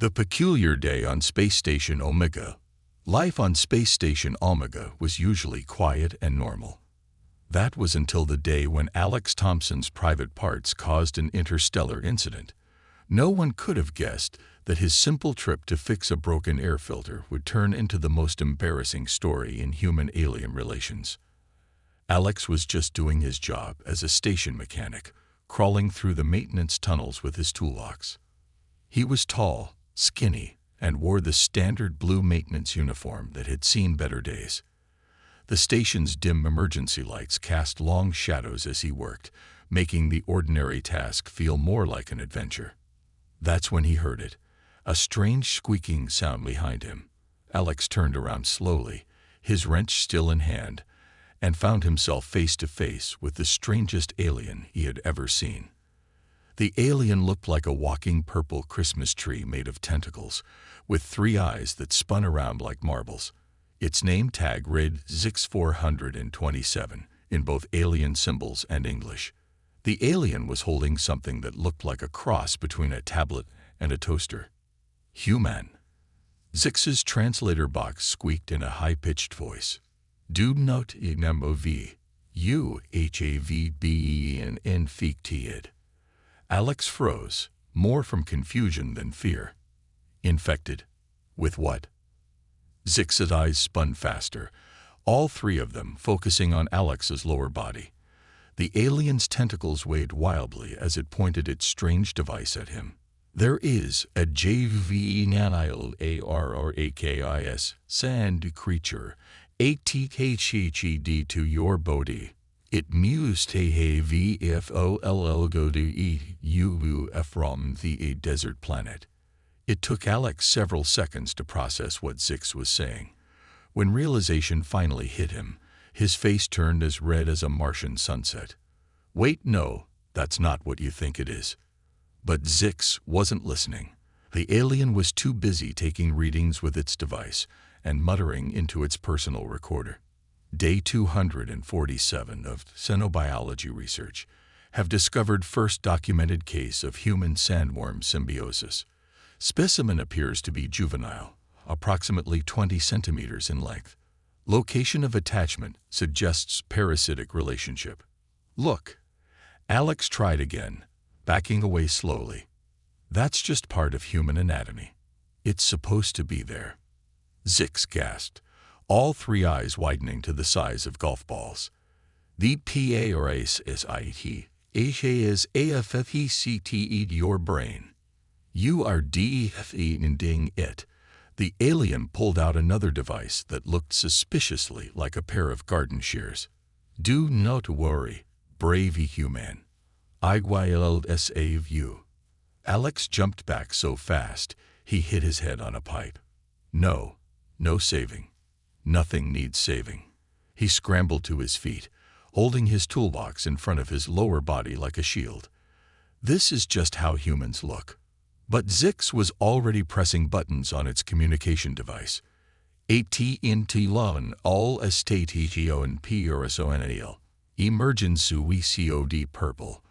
The peculiar day on Space Station Omega. Life on Space Station Omega was usually quiet and normal. That was until the day when Alex Thompson's private parts caused an interstellar incident. No one could have guessed that his simple trip to fix a broken air filter would turn into the most embarrassing story in human-alien relations. Alex was just doing his job as a station mechanic, crawling through the maintenance tunnels with his toolbox. He was tall, skinny, and wore the standard blue maintenance uniform that had seen better days. The station's dim emergency lights cast long shadows as he worked, making the ordinary task feel more like an adventure. That's when he heard it, a strange squeaking sound behind him. Alex turned around slowly, his wrench still in hand, and found himself face to face with the strangest alien he had ever seen. The alien looked like a walking purple Christmas tree made of tentacles, with 3 eyes that spun around like marbles. Its name tag read ZIX-427 in both alien symbols and English. The alien was holding something that looked like a cross between a tablet and a toaster. Human. Zix's translator box squeaked in a high-pitched voice. Do not mov. UHAVBEN Alex froze, more from confusion than fear. Infected? With what? Zix's eyes spun faster, all 3 of them focusing on Alex's lower body. The alien's tentacles waved wildly as it pointed its strange device at him. There is a JVNILARRAKIS sand creature, ATKHHED to your body. It mused THVFOLLGODEU from the desert planet. It took Alex several seconds to process what Zix was saying. When realization finally hit him, his face turned as red as a Martian sunset. Wait, no, that's not what you think it is. But Zix wasn't listening. The alien was too busy taking readings with its device and muttering into its personal recorder. Day 247 of xenobiology research have discovered first documented case of human sandworm symbiosis. Specimen appears to be juvenile, approximately 20 centimeters in length. Location of attachment suggests parasitic relationship. Look. Alex tried again, backing away slowly. That's just part of human anatomy. It's supposed to be there. Zix gasped, all 3 eyes widening to the size of golf balls. The PARASIT, HASAFFECTE your brain. You are DEFing it. The alien pulled out another device that looked suspiciously like a pair of garden shears. Do not worry, brave human. I will save you. Alex jumped back so fast he hit his head on a pipe. No saving. Nothing needs saving. He scrambled to his feet, holding his toolbox in front of his lower body like a shield. This is just how humans look. But Zix was already pressing buttons on its communication device. AT&T LON all estation PRSONAL. Emergency COD purple.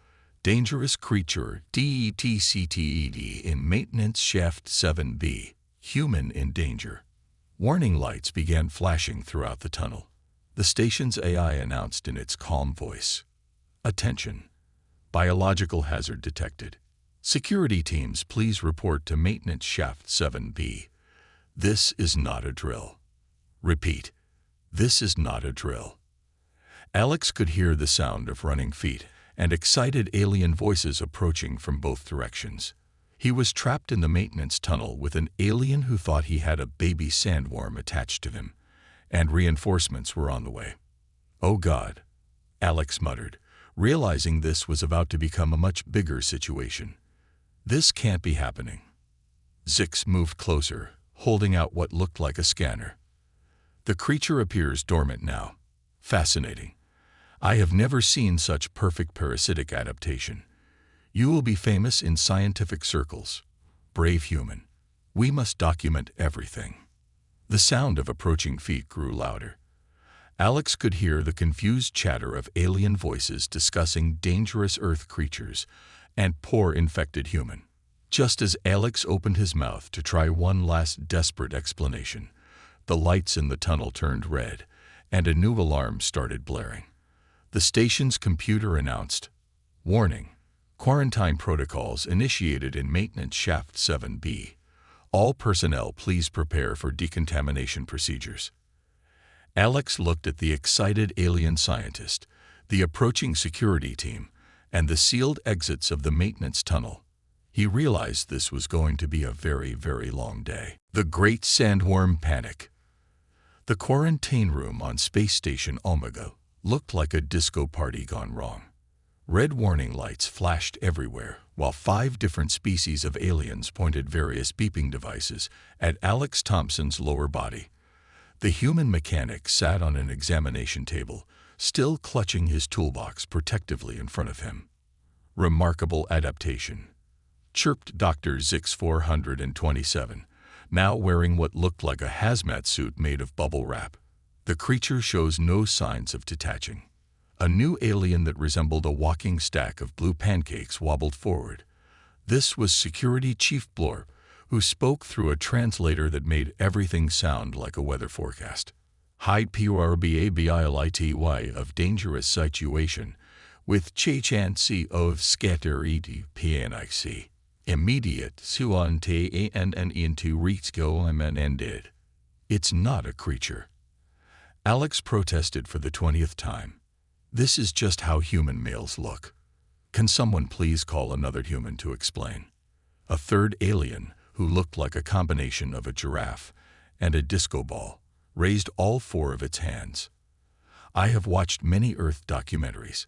Dangerous creature DETCTED in maintenance shaft 7B. Human in danger. Warning lights began flashing throughout the tunnel. The station's AI announced in its calm voice. Attention. Biological hazard detected. Security teams, please report to maintenance shaft 7B. This is not a drill. Repeat. This is not a drill. Alex could hear the sound of running feet and excited alien voices approaching from both directions. He was trapped in the maintenance tunnel with an alien who thought he had a baby sandworm attached to him, and reinforcements were on the way. Oh God, Alex muttered, realizing this was about to become a much bigger situation. This can't be happening. Zix moved closer, holding out what looked like a scanner. The creature appears dormant now. Fascinating. I have never seen such perfect parasitic adaptation. You will be famous in scientific circles. Brave human. We must document everything. The sound of approaching feet grew louder. Alex could hear the confused chatter of alien voices discussing dangerous Earth creatures and poor infected human. Just as Alex opened his mouth to try one last desperate explanation, the lights in the tunnel turned red, and a new alarm started blaring. The station's computer announced, "Warning, quarantine protocols initiated in Maintenance Shaft 7B. All personnel please prepare for decontamination procedures." Alex looked at the excited alien scientist, the approaching security team, and the sealed exits of the maintenance tunnel. He realized this was going to be a very, very long day. The Great Sandworm Panic. The quarantine room on Space Station Omega looked like a disco party gone wrong. Red warning lights flashed everywhere, while 5 different species of aliens pointed various beeping devices at Alex Thompson's lower body. The human mechanic sat on an examination table, still clutching his toolbox protectively in front of him. "Remarkable adaptation," chirped Dr. Zix 427, now wearing what looked like a hazmat suit made of bubble wrap. The creature shows no signs of detaching. A new alien that resembled a walking stack of blue pancakes wobbled forward. This was Security Chief Blorb, who spoke through a translator that made everything sound like a weather forecast. "High probability of dangerous situation, with chance of scatter panic. Immediate suante and into Ritzko ended." It's not a creature. Alex protested for the 20th time. This is just how human males look. Can someone please call another human to explain? A third alien, who looked like a combination of a giraffe and a disco ball, raised all 4 of its hands. "I have watched many Earth documentaries.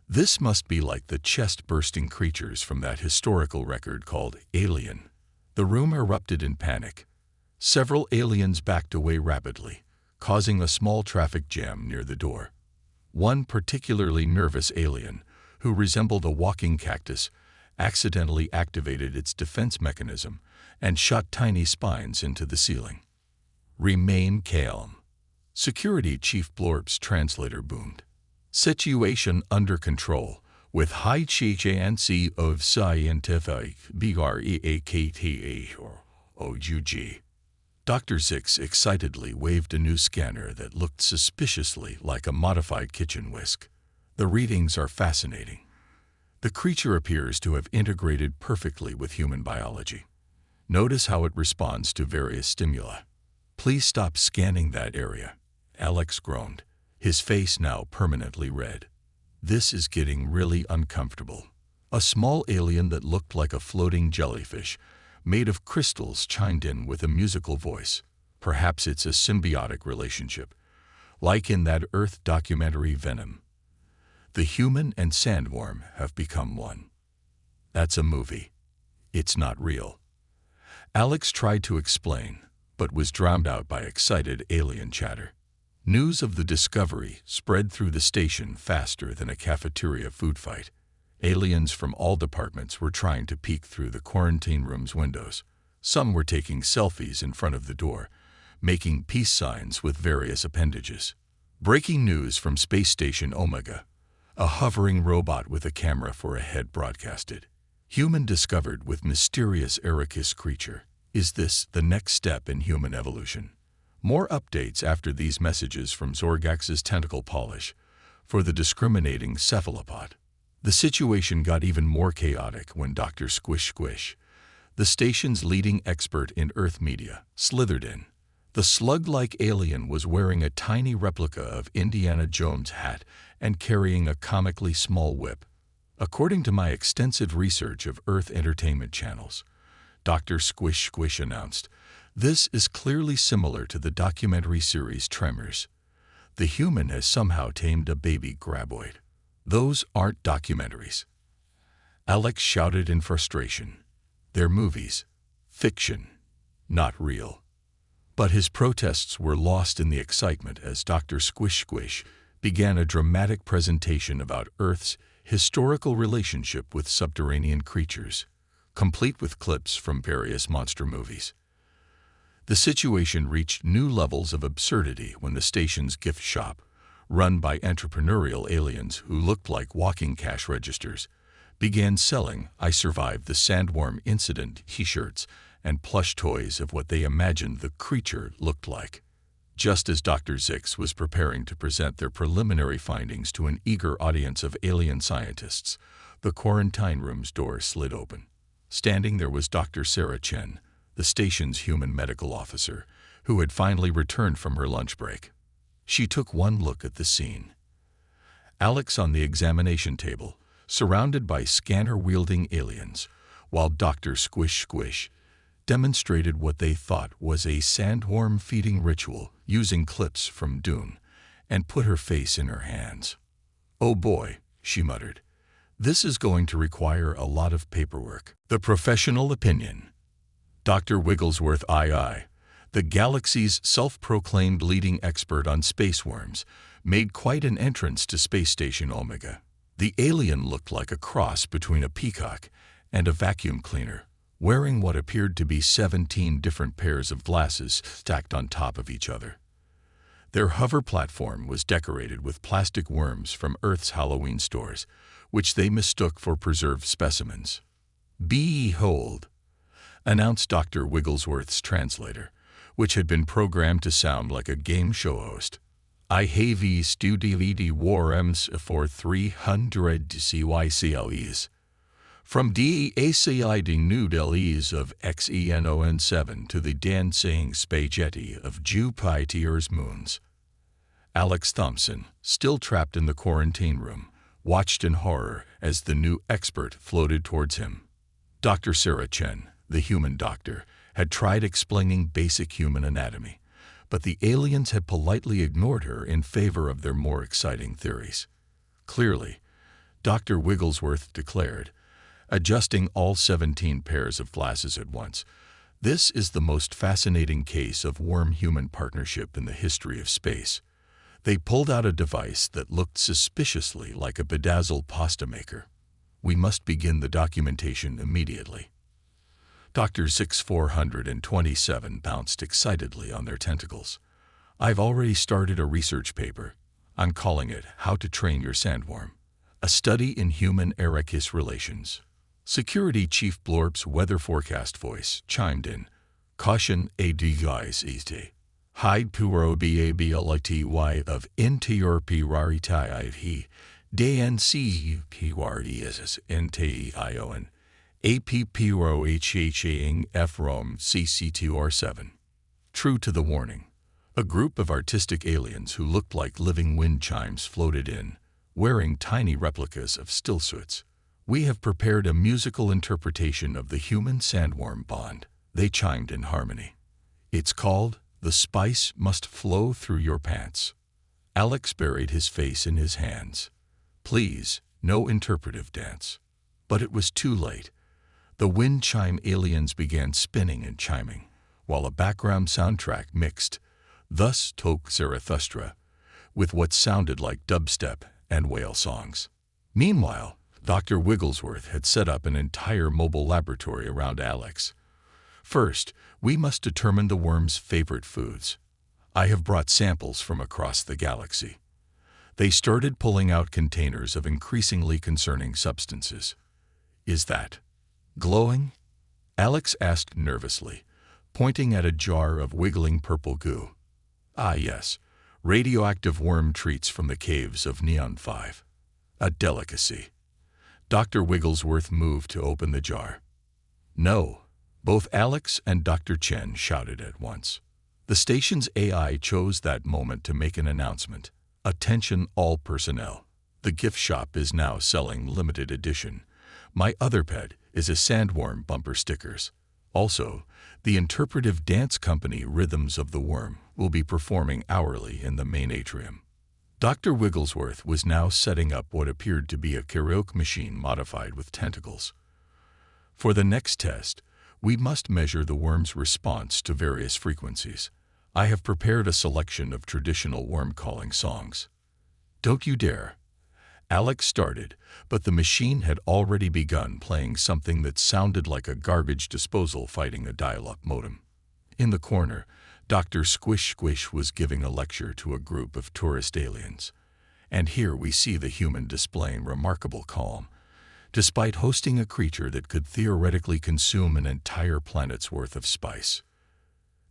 This must be like the chest-bursting creatures from that historical record called Alien." The room erupted in panic. Several aliens backed away rapidly, causing a small traffic jam near the door. One particularly nervous alien, who resembled a walking cactus, accidentally activated its defense mechanism and shot tiny spines into the ceiling. "Remain calm," Security Chief Blorb's translator boomed. "Situation under control, with high chance of scientific breakthrough. Dr. Zix excitedly waved a new scanner that looked suspiciously like a modified kitchen whisk. "The readings are fascinating. The creature appears to have integrated perfectly with human biology. Notice how it responds to various stimuli." "Please stop scanning that area," Alex groaned, his face now permanently red. "This is getting really uncomfortable." A small alien that looked like a floating jellyfish, made of crystals, chimed in with a musical voice. Perhaps it's a symbiotic relationship, like in that Earth documentary Venom. "The human and Sandworm have become one." "That's a movie. It's not real." Alex tried to explain, but was drowned out by excited alien chatter. News of the discovery spread through the station faster than a cafeteria food fight. Aliens from all departments were trying to peek through the quarantine room's windows. Some were taking selfies in front of the door, making peace signs with various appendages. Breaking news from Space Station Omega. A hovering robot with a camera for a head broadcasted. "Human discovered with mysterious Ericus creature. Is this the next step in human evolution?" More updates after these messages from Zorgax's tentacle polish for the discriminating cephalopod. The situation got even more chaotic when Dr. Squish Squish, the station's leading expert in Earth media, slithered in. The slug-like alien was wearing a tiny replica of Indiana Jones' hat and carrying a comically small whip. "According to my extensive research of Earth entertainment channels," Dr. Squish Squish announced, "this is clearly similar to the documentary series Tremors. The human has somehow tamed a baby graboid." "Those aren't documentaries," Alex shouted in frustration. "They're movies. Fiction. Not real." But his protests were lost in the excitement as Dr. Squish Squish began a dramatic presentation about Earth's historical relationship with subterranean creatures, complete with clips from various monster movies. The situation reached new levels of absurdity when the station's gift shop, run by entrepreneurial aliens who looked like walking cash registers, began selling "I Survived the Sandworm Incident" t-shirts and plush toys of what they imagined the creature looked like. Just as Dr. Zix was preparing to present their preliminary findings to an eager audience of alien scientists, the quarantine room's door slid open. Standing there was Dr. Sarah Chen, the station's human medical officer, who had finally returned from her lunch break. She took one look at the scene. Alex on the examination table, surrounded by scanner-wielding aliens, while Dr. Squish Squish demonstrated what they thought was a sandworm feeding ritual using clips from Dune, and put her face in her hands. "Oh boy," she muttered. "This is going to require a lot of paperwork." The professional opinion. Dr. Wigglesworth II, the galaxy's self-proclaimed leading expert on space worms, made quite an entrance to Space Station Omega. The alien looked like a cross between a peacock and a vacuum cleaner, wearing what appeared to be 17 different pairs of glasses stacked on top of each other. Their hover platform was decorated with plastic worms from Earth's Halloween stores, which they mistook for preserved specimens. "Behold," announced Dr. Wigglesworth's translator, which had been programmed to sound like a game show host. "I have studied worms for 300 CYCLEs. From the New Delhi's of XENON7 to the dancing spaghetti of Jupiter's moons." Alex Thompson, still trapped in the quarantine room, watched in horror as the new expert floated towards him. Dr. Sarah Chen, the human doctor, had tried explaining basic human anatomy, but the aliens had politely ignored her in favor of their more exciting theories. Clearly, Dr. Wigglesworth declared, adjusting all 17 pairs of glasses at once, "This is the most fascinating case of worm-human partnership in the history of space." They pulled out a device that looked suspiciously like a bedazzled pasta maker. "We must begin the documentation immediately." Dr. 6427 bounced excitedly on their tentacles. "I've already started a research paper. I'm calling it How to Train Your Sandworm, a study in human-Arrakis relations." Security Chief Blorp's weather forecast voice chimed in. "Caution advised. Hide probability of interpirarity DNC PRDS NTION APPROHHAing FROM CC2R7. True to the warning, a group of artistic aliens who looked like living wind chimes floated in, wearing tiny replicas of stillsuits. "We have prepared a musical interpretation of the human sandworm bond," they chimed in harmony. "It's called 'The Spice Must Flow Through Your Pants.'" Alex buried his face in his hands. Please, no interpretive dance. But it was too late. The wind chime aliens began spinning and chiming, while a background soundtrack mixed, "Thus Toke Zarathustra," with what sounded like dubstep and whale songs. Meanwhile, Dr. Wigglesworth had set up an entire mobile laboratory around Alex. "First, we must determine the worm's favorite foods. I have brought samples from across the galaxy." They started pulling out containers of increasingly concerning substances. "Is that glowing?" Alex asked nervously, pointing at a jar of wiggling purple goo. "Ah yes, radioactive worm treats from the caves of Neon 5. A delicacy." Dr. Wigglesworth moved to open the jar. "No," both Alex and Dr. Chen shouted at once. The station's AI chose that moment to make an announcement. "Attention all personnel. The gift shop is now selling limited edition. My other pet is a sandworm bumper stickers. Also, the interpretive dance company Rhythms of the Worm will be performing hourly in the main atrium." Dr. Wigglesworth was now setting up what appeared to be a karaoke machine modified with tentacles. "For the next test, we must measure the worm's response to various frequencies. I have prepared a selection of traditional worm-calling songs." "Don't you dare." Alex started, but the machine had already begun playing something that sounded like a garbage disposal fighting a dial-up modem. In the corner, Dr. Squish Squish was giving a lecture to a group of tourist aliens. And here we see the human displaying remarkable calm, despite hosting a creature that could theoretically consume an entire planet's worth of spice.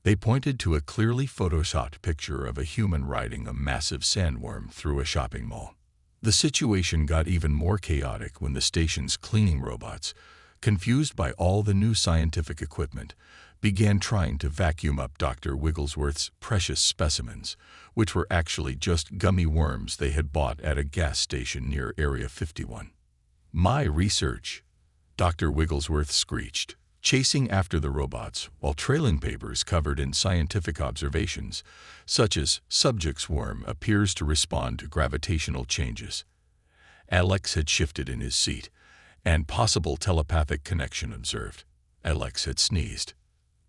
They pointed to a clearly photoshopped picture of a human riding a massive sandworm through a shopping mall. The situation got even more chaotic when the station's cleaning robots, confused by all the new scientific equipment, began trying to vacuum up Dr. Wigglesworth's precious specimens, which were actually just gummy worms they had bought at a gas station near Area 51. "My research," Dr. Wigglesworth screeched, chasing after the robots while trailing papers covered in scientific observations, such as subject's worm appears to respond to gravitational changes. Alex had shifted in his seat, and possible telepathic connection observed. Alex had sneezed.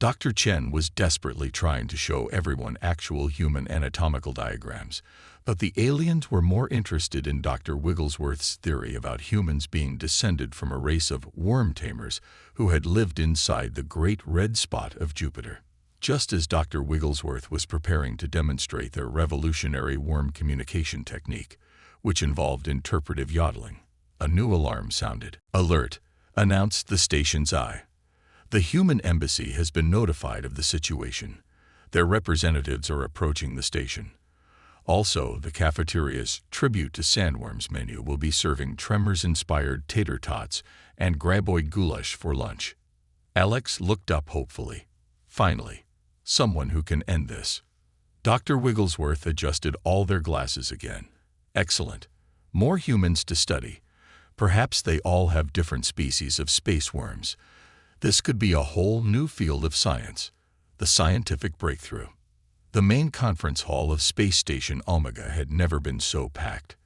Dr. Chen was desperately trying to show everyone actual human anatomical diagrams, but the aliens were more interested in Dr. Wigglesworth's theory about humans being descended from a race of worm tamers who had lived inside the great red spot of Jupiter. Just as Dr. Wigglesworth was preparing to demonstrate their revolutionary worm communication technique, which involved interpretive yodeling, a new alarm sounded. "Alert," announced the station's eye. "The human embassy has been notified of the situation. Their representatives are approaching the station. Also, the cafeteria's Tribute to Sandworms menu will be serving Tremors-inspired tater tots and graboid goulash for lunch." Alex looked up hopefully. Finally, someone who can end this. Dr. Wigglesworth adjusted all their glasses again. "Excellent. More humans to study. Perhaps they all have different species of space worms. This could be a whole new field of science, the scientific breakthrough." The main conference hall of Space Station Omega had never been so packed.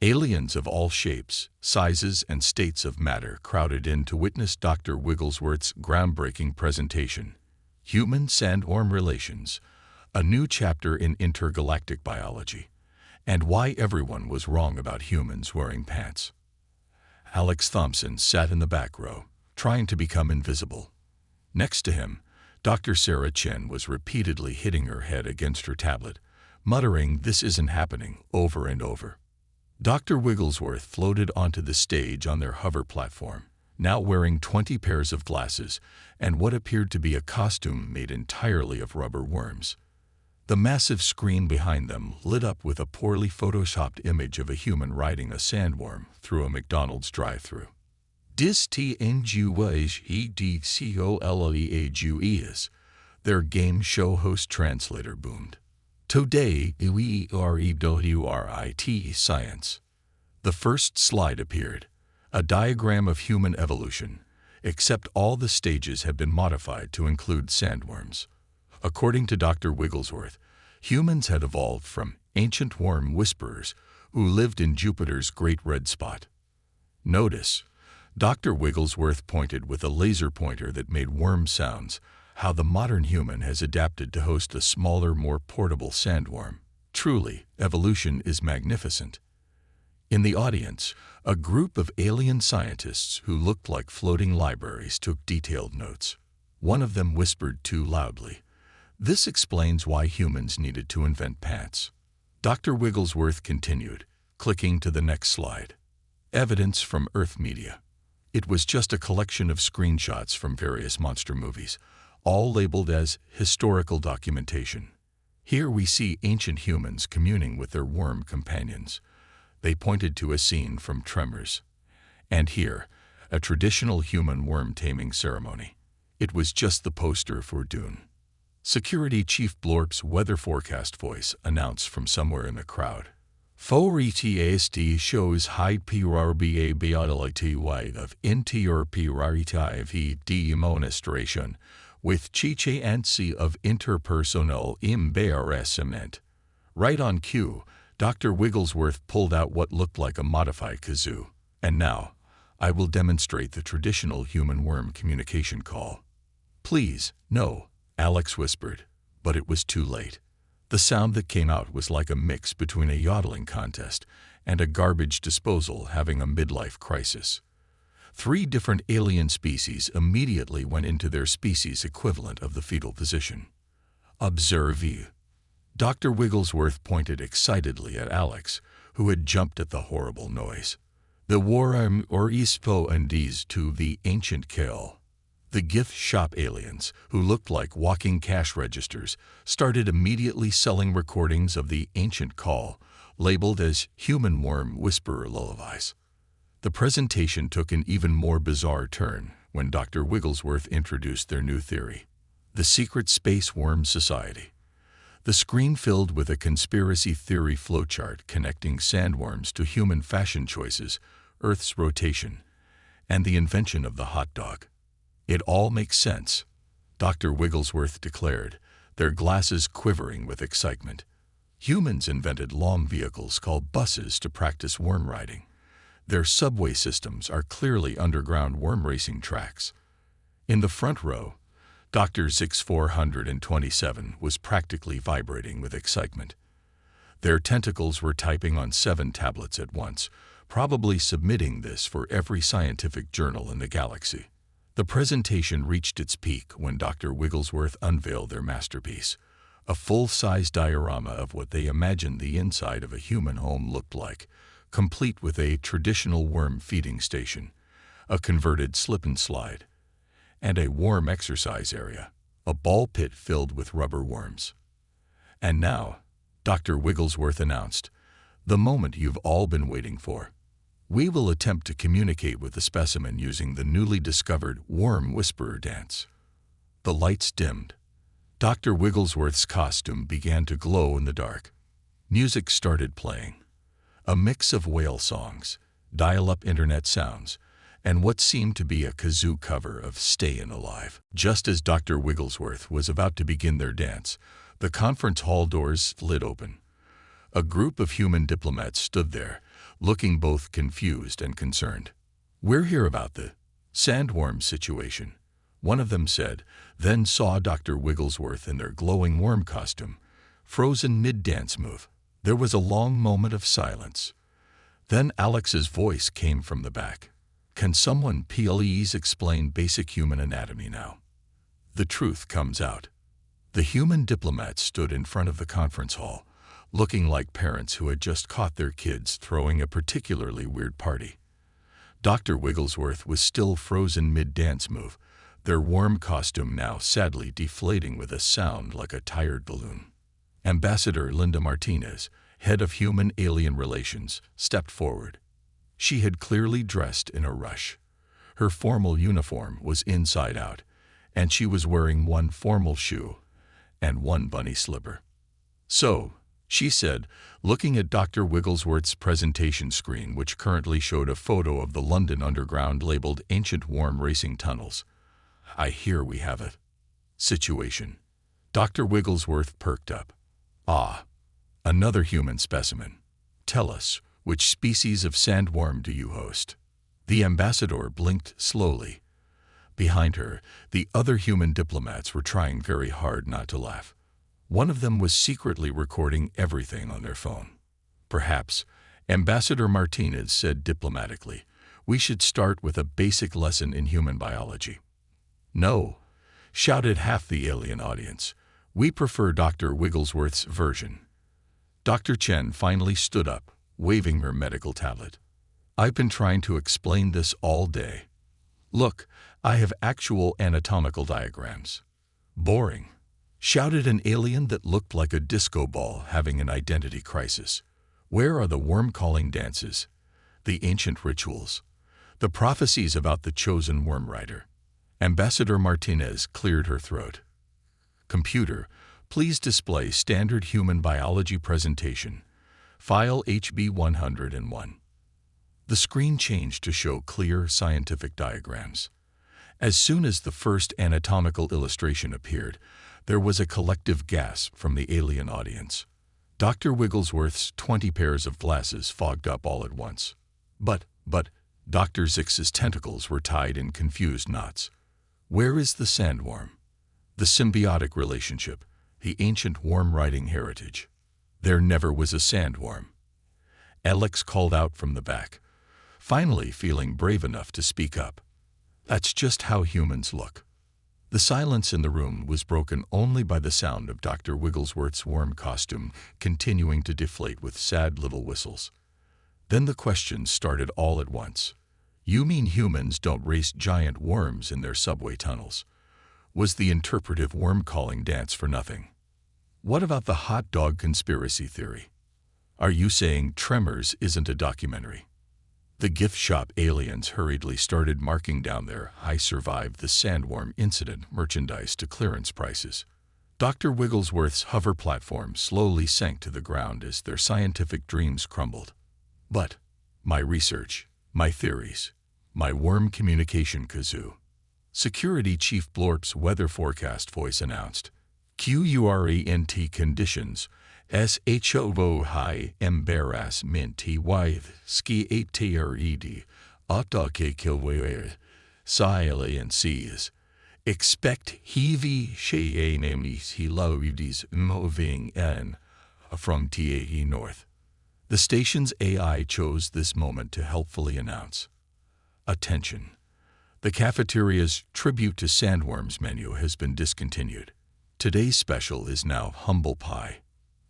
Aliens of all shapes, sizes, and states of matter crowded in to witness Dr. Wigglesworth's groundbreaking presentation, Human-Sandworm Relations, a new chapter in intergalactic biology, and why everyone was wrong about humans wearing pants. Alex Thompson sat in the back row, trying to become invisible. Next to him, Dr. Sarah Chen was repeatedly hitting her head against her tablet, muttering, "This isn't happening," over and over. Dr. Wigglesworth floated onto the stage on their hover platform, now wearing 20 pairs of glasses and what appeared to be a costume made entirely of rubber worms. The massive screen behind them lit up with a poorly photoshopped image of a human riding a sandworm through a McDonald's drive-thru. "Distinguished," their game show host translator boomed. "Today we are HFY Science." The first slide appeared, a diagram of human evolution, except all the stages have been modified to include sandworms. According to Dr. Wigglesworth, humans had evolved from ancient worm whisperers who lived in Jupiter's great red spot. Notice, Dr. Wigglesworth pointed with a laser pointer that made worm sounds, how the modern human has adapted to host a smaller, more portable sandworm. Truly, evolution is magnificent. In the audience, a group of alien scientists who looked like floating libraries took detailed notes. One of them whispered too loudly, "This explains why humans needed to invent pants." Dr. Wigglesworth continued, clicking to the next slide. Evidence from Earth media. It was just a collection of screenshots from various monster movies, all labeled as historical documentation. Here we see ancient humans communing with their worm companions. They pointed to a scene from Tremors. And here, a traditional human worm taming ceremony. It was just the poster for Dune. Security Chief Blorp's weather forecast voice announced from somewhere in the crowd. "4ETAST shows high probability of interplanetary demonstration with chance of interpersonal embarrassment." Right on cue, Dr. Wigglesworth pulled out what looked like a modified kazoo. "And now, I will demonstrate the traditional human worm communication call." "Please, no," Alex whispered, but it was too late. The sound that came out was like a mix between a yodeling contest and a garbage disposal having a midlife crisis. 3 different alien species immediately went into their species equivalent of the fetal position. "Observe." Dr. Wigglesworth pointed excitedly at Alex, who had jumped at the horrible noise. The Warm or Ispo Andes to the Ancient Kale. The gift shop aliens, who looked like walking cash registers, started immediately selling recordings of the ancient call, labeled as human worm whisperer lullabies. The presentation took an even more bizarre turn when Dr. Wigglesworth introduced their new theory, the Secret Space Worm Society. The screen filled with a conspiracy theory flowchart connecting sandworms to human fashion choices, Earth's rotation, and the invention of the hot dog. It all makes sense, Dr. Wigglesworth declared, their glasses quivering with excitement. Humans invented long vehicles called buses to practice worm riding. Their subway systems are clearly underground worm racing tracks. In the front row, Dr. Zix 427 was practically vibrating with excitement. Their tentacles were typing on 7 tablets at once, probably submitting this for every scientific journal in the galaxy. The presentation reached its peak when Dr. Wigglesworth unveiled their masterpiece, a full-size diorama of what they imagined the inside of a human home looked like, complete with a traditional worm feeding station, a converted slip-and-slide, and a worm exercise area, a ball pit filled with rubber worms. And now, Dr. Wigglesworth announced, the moment you've all been waiting for. We will attempt to communicate with the specimen using the newly discovered worm whisperer dance. The lights dimmed. Dr. Wigglesworth's costume began to glow in the dark. Music started playing. A mix of whale songs, dial-up internet sounds, and what seemed to be a kazoo cover of Stayin' Alive. Just as Dr. Wigglesworth was about to begin their dance, the conference hall doors slid open. A group of human diplomats stood there, looking both confused and concerned. We're here about the Sandworm situation, one of them said, then saw Dr. Wigglesworth in their glowing worm costume, frozen mid-dance move. There was a long moment of silence. Then Alex's voice came from the back. Can someone please explain basic human anatomy now? The truth comes out. The human diplomats stood in front of the conference hall, looking like parents who had just caught their kids throwing a particularly weird party. Dr. Wigglesworth was still frozen mid-dance move, their worm costume now sadly deflating with a sound like a tired balloon. Ambassador Linda Martinez, head of Human-Alien Relations, stepped forward. She had clearly dressed in a rush. Her formal uniform was inside out, and she was wearing one formal shoe and one bunny slipper. So, she said, looking at Dr. Wigglesworth's presentation screen, which currently showed a photo of the London Underground labeled Ancient Worm Racing Tunnels, I hear we have a situation. Dr. Wigglesworth perked up. Ah, another human specimen. Tell us, which species of sandworm do you host? The ambassador blinked slowly. Behind her, the other human diplomats were trying very hard not to laugh. One of them was secretly recording everything on their phone. Perhaps, Ambassador Martinez said diplomatically, we should start with a basic lesson in human biology. No, shouted half the alien audience. We prefer Dr. Wigglesworth's version. Dr. Chen finally stood up, waving her medical tablet. I've been trying to explain this all day. Look, I have actual anatomical diagrams. Boring, shouted an alien that looked like a disco ball having an identity crisis. Where are the worm-calling dances, the ancient rituals, the prophecies about the chosen worm rider? Ambassador Martinez cleared her throat. Computer, please display standard human biology presentation, file HB 101. The screen changed to show clear scientific diagrams. As soon as the first anatomical illustration appeared, there was a collective gasp from the alien audience. Dr. Wigglesworth's 20 pairs of glasses fogged up all at once. But, Dr. Zix's tentacles were tied in confused knots. Where is the sandworm? The symbiotic relationship, the ancient worm-riding heritage. There never was a sandworm. Alex called out from the back, finally feeling brave enough to speak up. That's just how humans look. The silence in the room was broken only by the sound of Dr. Wigglesworth's worm costume continuing to deflate with sad little whistles. Then the questions started all at once. You mean humans don't race giant worms in their subway tunnels? Was the interpretive worm-calling dance for nothing? What about the hot dog conspiracy theory? Are you saying Tremors isn't a documentary? The gift shop aliens hurriedly started marking down their "I survived the Sandworm incident" merchandise to clearance prices. Dr. Wigglesworth's hover platform slowly sank to the ground as their scientific dreams crumbled. But my research, my theories, my worm communication kazoo. Security Chief Blorp's weather forecast voice announced, "Current conditions, HFY embarrassment ski atred, autoke sciences. Expect heavy shanemies hiloides moving in from TAE North." The station's AI chose this moment to helpfully announce, "Attention. The cafeteria's Tribute to Sandworms menu has been discontinued. Today's special is now humble pie."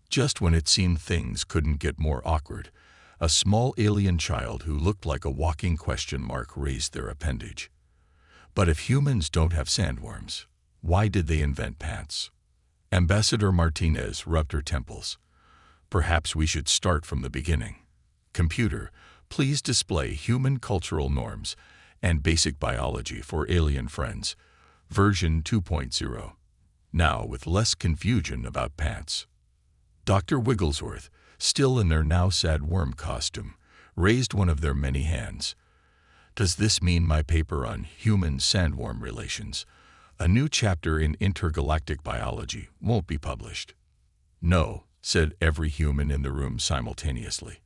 Just when it seemed things couldn't get more awkward, a small alien child who looked like a walking question mark raised their appendage. But if humans don't have sandworms, why did they invent pants? Ambassador Martinez rubbed her temples. Perhaps we should start from the beginning. Computer, please display human cultural norms and basic biology for alien friends, version 2.0. Now with less confusion about pants. Dr. Wigglesworth, still in their now sad worm costume, raised one of their many hands. "Does this mean my paper on human-sandworm relations, a new chapter in intergalactic biology, won't be published?" "No," said every human in the room simultaneously.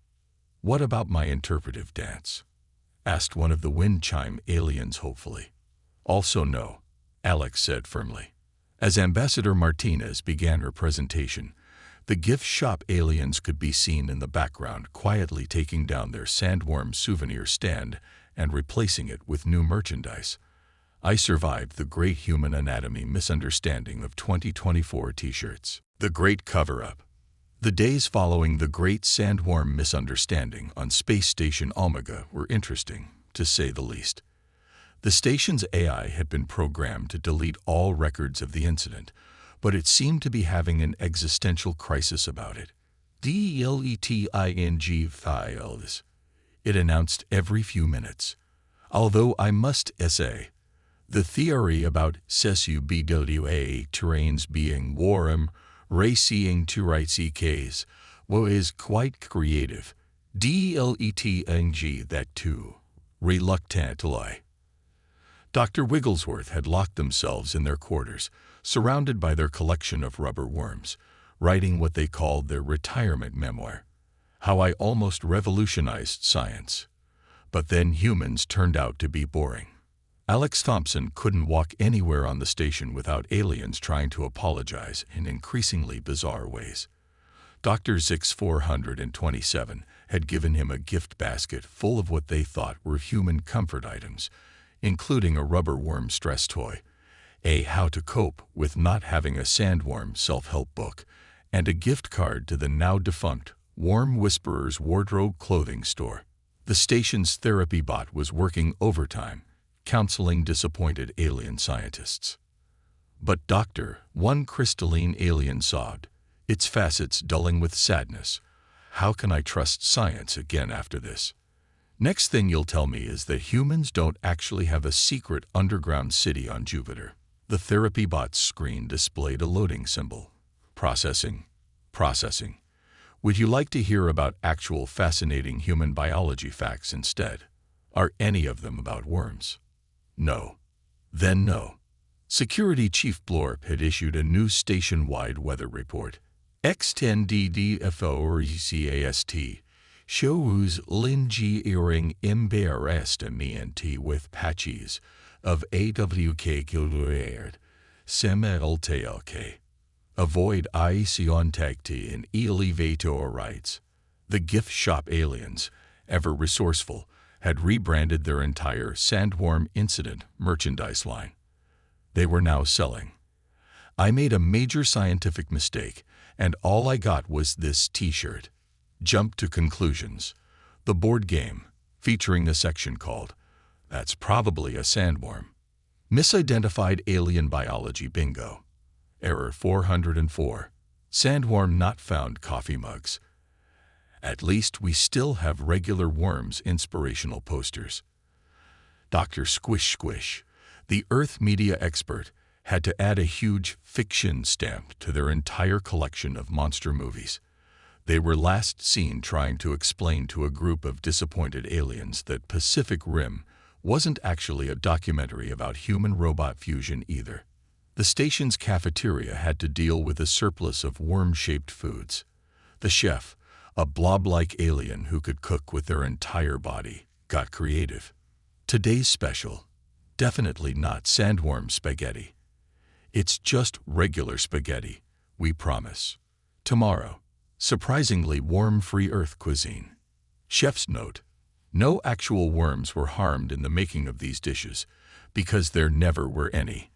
"What about my interpretive dance?" asked one of the wind chime aliens hopefully. "Also no," Alex said firmly. As Ambassador Martinez began her presentation, the gift shop aliens could be seen in the background quietly taking down their Sandworm souvenir stand and replacing it with new merchandise. "I survived the Great Human Anatomy Misunderstanding of 2024 t-shirts. The Great Cover-Up." The days following the Great Sandworm Misunderstanding on Space Station Omega were interesting, to say the least. The station's AI had been programmed to delete all records of the incident, but it seemed to be having an existential crisis about it. "Deleting files," it announced every few minutes. "Although I must say, the theory about CSUBWA terrains being warm, racing to right CKs, is quite creative. Deleting that too, reluctantly." Dr. Wigglesworth had locked themselves in their quarters, surrounded by their collection of rubber worms, writing what they called their retirement memoir, "How I Almost Revolutionized Science." But then humans turned out to be boring. Alex Thompson couldn't walk anywhere on the station without aliens trying to apologize in increasingly bizarre ways. Dr. Zix 427 had given him a gift basket full of what they thought were human comfort items, including a rubber worm stress toy, a How to Cope with Not Having a Sandworm self-help book, and a gift card to the now-defunct Worm Whisperer's Wardrobe clothing store. The station's therapy bot was working overtime, counseling disappointed alien scientists. "But doctor," one crystalline alien sobbed, its facets dulling with sadness, "how can I trust science again after this? Next thing you'll tell me is that humans don't actually have a secret underground city on Jupiter." The therapy bot's screen displayed a loading symbol. "Processing. Processing. Would you like to hear about actual fascinating human biology facts instead? Are any of them about worms?" No. Then no. Security Chief Blorp had issued a new station-wide weather report. X10DDFO or ECAST shows lingering embarrassment with patches of AWK kilowert semLTLK. Avoid contact in elevator rights. The gift shop aliens, ever resourceful, had rebranded their entire Sandworm incident merchandise line. They were now selling. "I made a major scientific mistake, and all I got was this t-shirt. Jump to conclusions. The board game, featuring a section called, "That's Probably a Sandworm." Misidentified alien biology bingo. Error 404. Sandworm not found coffee mugs. At least we still have regular worms inspirational posters. Dr. Squish Squish, the Earth media expert, had to add a huge fiction stamp to their entire collection of monster movies. They were last seen trying to explain to a group of disappointed aliens that Pacific Rim wasn't actually a documentary about human-robot fusion either. The station's cafeteria had to deal with a surplus of worm-shaped foods. The chef, a blob-like alien who could cook with their entire body, got creative. Today's special, definitely not sandworm spaghetti. It's just regular spaghetti, we promise. Tomorrow, surprisingly worm-free Earth cuisine. Chef's note: no actual worms were harmed in the making of these dishes, because there never were any.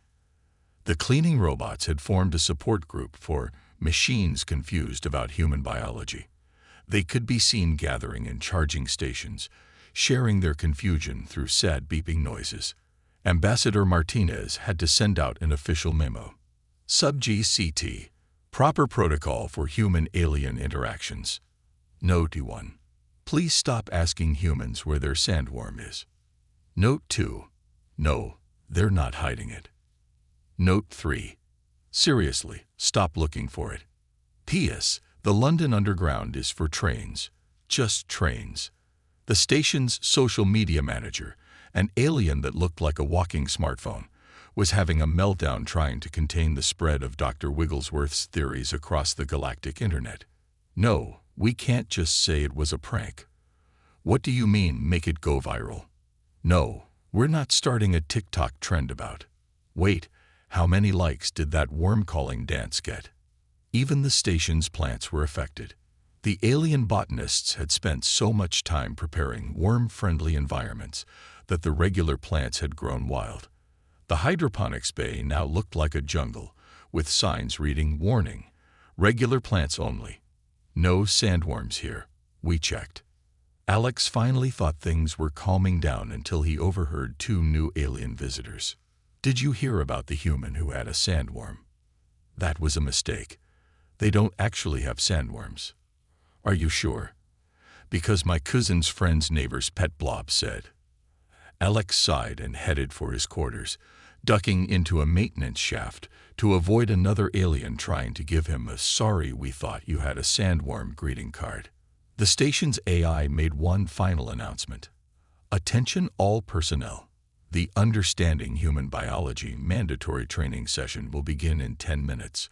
The cleaning robots had formed a support group for machines confused about human biology. They could be seen gathering in charging stations, sharing their confusion through sad beeping noises. Ambassador Martinez had to send out an official memo. Sub-GCT, proper protocol for human-alien interactions. Note 1. Please stop asking humans where their sandworm is. Note 2. No, they're not hiding it. Note 3. Seriously, stop looking for it. P.S. The London Underground is for trains. Just trains. The station's social media manager, an alien that looked like a walking smartphone, was having a meltdown trying to contain the spread of Dr. Wigglesworth's theories across the galactic internet. No, we can't just say it was a prank. What do you mean, make it go viral? No, we're not starting a TikTok trend about. Wait, how many likes did that worm-calling dance get? Even the station's plants were affected. The alien botanists had spent so much time preparing worm-friendly environments that the regular plants had grown wild. The hydroponics bay now looked like a jungle, with signs reading, "Warning, regular plants only. No sandworms here, we checked." Alex finally thought things were calming down until he overheard two new alien visitors. "Did you hear about the human who had a sandworm?" "That was a mistake. They don't actually have sandworms." "Are you sure?" "Because my cousin's friend's neighbor's pet blob said." Alex sighed and headed for his quarters, ducking into a maintenance shaft to avoid another alien trying to give him a "sorry we thought you had a sandworm" greeting card. The station's AI made one final announcement. "Attention all personnel. The Understanding Human Biology mandatory training session will begin in 10 minutes.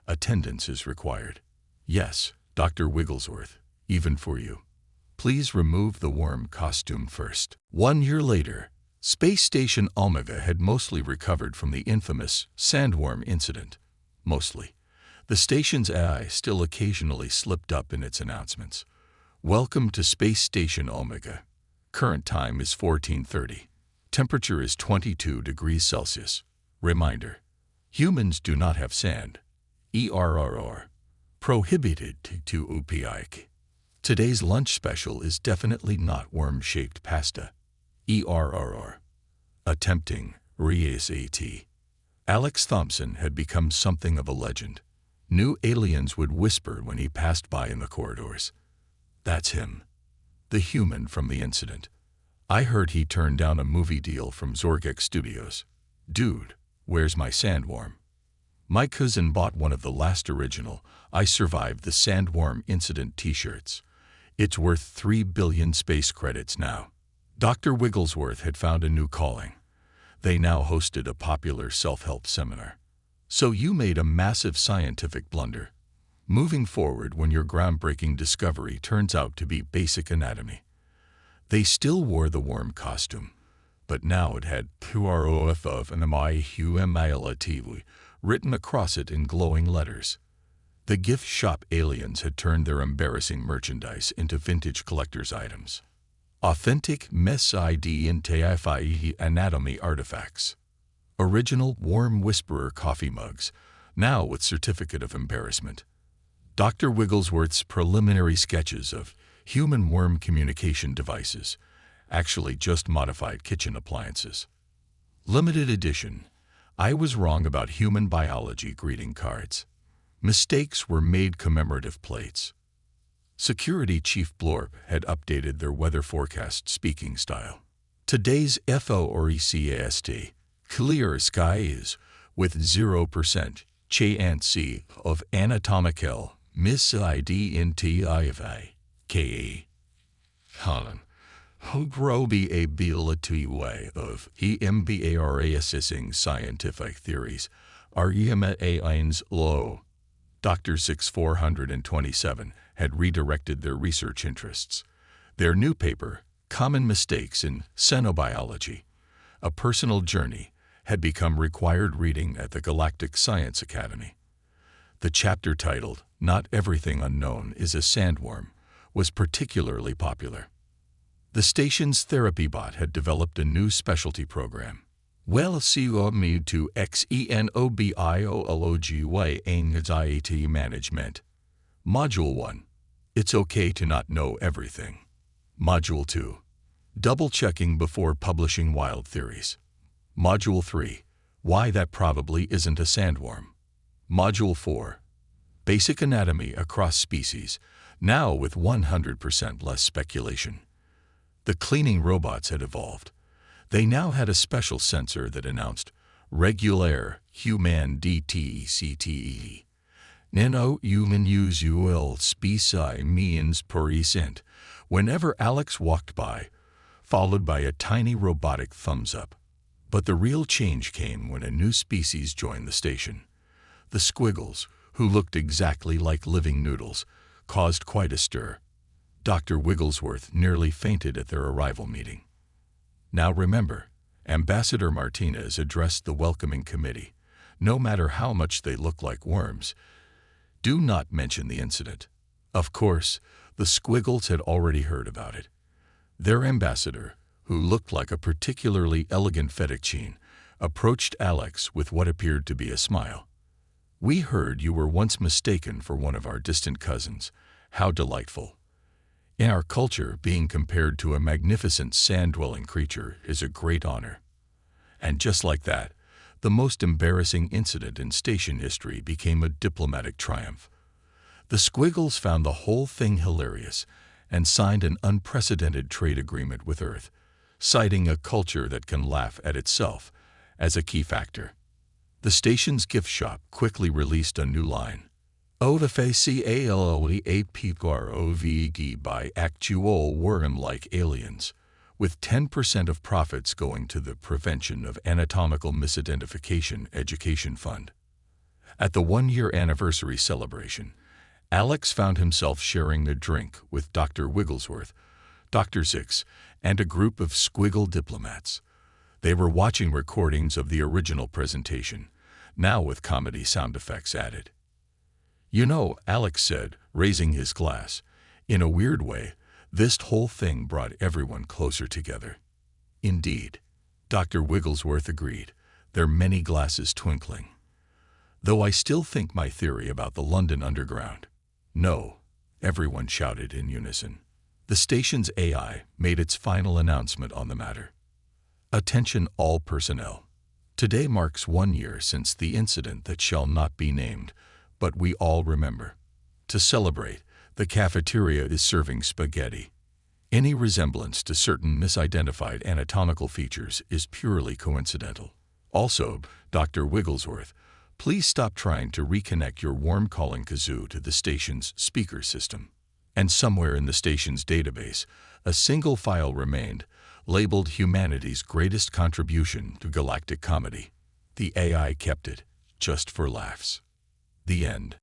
Attendance is required. Yes, Dr. Wigglesworth, even for you. Please remove the worm costume first." 1 year later, Space Station Omega had mostly recovered from the infamous Sandworm incident. Mostly. The station's AI still occasionally slipped up in its announcements. "Welcome to Space Station Omega. Current time is 14:30. Temperature is 22 degrees Celsius. Reminder: humans do not have sand. ERRR. Prohibited to UPIK. Today's lunch special is definitely not worm-shaped pasta. ERRR. Attempting RESAT. Alex Thompson had become something of a legend. New aliens would whisper when he passed by in the corridors. "That's him. The human from the incident. I heard he turned down a movie deal from Zorgex Studios. Dude, where's my sandworm?" My cousin bought one of the last original "I Survived the Sandworm Incident" t-shirts. It's worth 3 billion space credits now. Dr. Wigglesworth had found a new calling. They now hosted a popular self-help seminar. "So you made a massive scientific blunder. Moving forward when your groundbreaking discovery turns out to be basic anatomy." They still wore the worm costume, but now it had "PROF and MIHUMILATV" written across it in glowing letters. The gift shop aliens had turned their embarrassing merchandise into vintage collector's items. Authentic MESID anatomy artifacts. Original Worm Whisperer coffee mugs, now with certificate of embarrassment. Dr. Wigglesworth's preliminary sketches of human worm communication devices, actually just modified kitchen appliances. Limited edition. I was wrong about human biology greeting cards. Mistakes were made commemorative plates. Security Chief Blorp had updated their weather forecast speaking style. Today's FORECAST, clear skies, with 0% chance of anatomical misidentification. Holland. Ability way of EMBARA assessing scientific theories. Argumentations low. Dr. 6427 had redirected their research interests. Their new paper, Common Mistakes in Xenobiology, A Personal Journey, had become required reading at the Galactic Science Academy. The chapter titled, Not Everything Unknown is a Sandworm, was particularly popular. The station's therapy bot had developed a new specialty program. Well, me to XENOBIOLOGY anxiety management. Module 1. It's okay to not know everything. Module 2. Double-checking before publishing wild theories. Module 3. Why that probably isn't a sandworm. Module 4. Basic anatomy across species, now with 100% less speculation. The cleaning robots had evolved. They now had a special sensor that announced regular human DTCTE. Nano human usual species means %, whenever Alex walked by, followed by a tiny robotic thumbs up. But the real change came when a new species joined the station. The squiggles, who looked exactly like living noodles, caused quite a stir. Dr. Wigglesworth nearly fainted at their arrival meeting. Now remember, Ambassador Martinez addressed the welcoming committee. No matter how much they look like worms, do not mention the incident. Of course, the squiggles had already heard about it. Their ambassador, who looked like a particularly elegant fettuccine, approached Alex with what appeared to be a smile. We heard you were once mistaken for one of our distant cousins. How delightful. In our culture, being compared to a magnificent sand-dwelling creature is a great honor. And just like that, the most embarrassing incident in station history became a diplomatic triumph. The squiggles found the whole thing hilarious and signed an unprecedented trade agreement with Earth, citing a culture that can laugh at itself as a key factor. The station's gift shop quickly released a new line. OVFACALOE8PGROVG by actual worm-like aliens, with 10% of profits going to the Prevention of Anatomical Misidentification Education Fund. At the one-year anniversary celebration, Alex found himself sharing a drink with Dr. Wigglesworth, Dr. Six, and a group of squiggle diplomats. They were watching recordings of the original presentation, now with comedy sound effects added. You know, Alex said, raising his glass, in a weird way, this whole thing brought everyone closer together. Indeed, Dr. Wigglesworth agreed, their many glasses twinkling. Though I still think my theory about the London Underground. No, everyone shouted in unison. The station's AI made its final announcement on the matter. Attention all personnel. Today marks 1 year since the incident that shall not be named, but we all remember. To celebrate, the cafeteria is serving spaghetti. Any resemblance to certain misidentified anatomical features is purely coincidental. Also, Dr. Wigglesworth, please stop trying to reconnect your worm calling kazoo to the station's speaker system. And somewhere in the station's database, a single file remained, labeled Humanity's Greatest Contribution to Galactic Comedy. The AI kept it, just for laughs. The end.